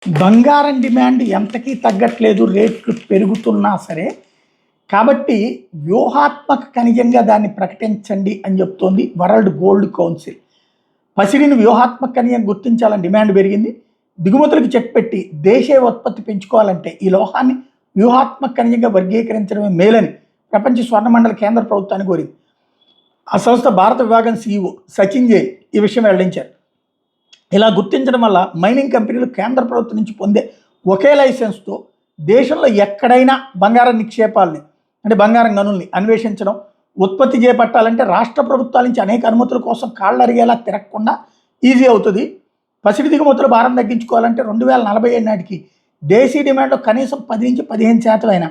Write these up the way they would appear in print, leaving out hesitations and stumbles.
బంగారం డిమాండ్ ఎంతకీ తగ్గట్లేదు, రేట్లు పెరుగుతున్నా సరే. కాబట్టి వ్యూహాత్మక ఖనిజంగా దాన్ని ప్రకటించండి అని చెప్తోంది వరల్డ్ గోల్డ్ కౌన్సిల్. పసిడిని వ్యూహాత్మక ఖనిజం గుర్తించాలని డిమాండ్ పెరిగింది. దిగుమతులకు చెక్ పెట్టి దేశీయ ఉత్పత్తి పెంచుకోవాలంటే ఈ లోహాన్ని వ్యూహాత్మక ఖనిజంగా వర్గీకరించడమే మేలని ప్రపంచ స్వర్ణమండలి కేంద్ర ప్రభుత్వాన్ని కోరింది. ఆ సంస్థ భారత విభాగం CEO సచిన్ జైన్ ఈ విషయం వెల్లడించారు. ఇలా గుర్తించడం వల్ల మైనింగ్ కంపెనీలు కేంద్ర ప్రభుత్వం నుంచి పొందే ఒకే లైసెన్స్తో దేశంలో ఎక్కడైనా బంగారం నిక్షేపాలని అంటే బంగారం గనుల్ని అన్వేషించడం, ఉత్పత్తి చేపట్టాలంటే రాష్ట్ర ప్రభుత్వాల నుంచి అనేక అనుమతుల కోసం కాళ్ళు అరిగేలా తిరగకుండా ఈజీ అవుతుంది. పసిడి దిగుమతుల భారం తగ్గించుకోవాలంటే 2047 నాటికి దేశీయ డిమాండ్లో కనీసం 10 నుంచి 15% అయినా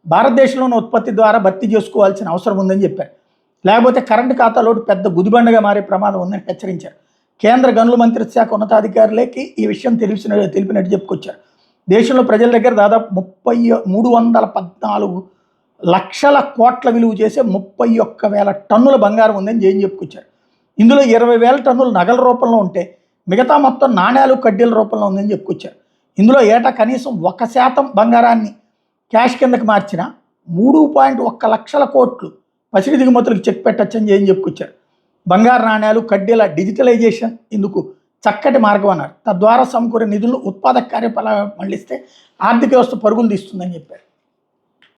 భారతదేశంలోని ఉత్పత్తి ద్వారా భర్తీ చేసుకోవాల్సిన అవసరం ఉందని చెప్పారు. లేకపోతే కరెంటు ఖాతాలోటు పెద్ద గుదిబండగా మారే ప్రమాదం ఉందని హెచ్చరించారు. కేంద్ర గనుల మంత్రిత్వ శాఖ ఉన్నతాధికారులకి ఈ విషయం తెలిపినట్టు చెప్పుకొచ్చారు. దేశంలో ప్రజల దగ్గర దాదాపు 314 లక్షల కోట్ల విలువ చేసే 31,000 టన్నుల బంగారం ఉందని జైన్ చెప్పుకొచ్చారు. ఇందులో 20,000 టన్నులు నగల రూపంలో ఉంటే మిగతా మొత్తం నాణ్యాలు కడ్డీల రూపంలో ఉందని చెప్పుకొచ్చారు. ఇందులో ఏటా కనీసం 1% బంగారాన్ని క్యాష్ కిందకి మార్చిన 3.1 లక్షల కోట్లు పసిడి దిగుమతులకు చెక్ పెట్టచ్చని జైన్ చెప్పుకొచ్చారు. బంగారు నాణ్యాలు కడ్డీల డిజిటలైజేషన్ ఇందుకు చక్కటి మార్గం అన్నారు. తద్వారా సమకూరే నిధులను ఉత్పాదక కార్యకలాపాలకు మళ్లిస్తే ఆర్థిక వ్యవస్థ పరుగులు తీస్తుందని చెప్పారు.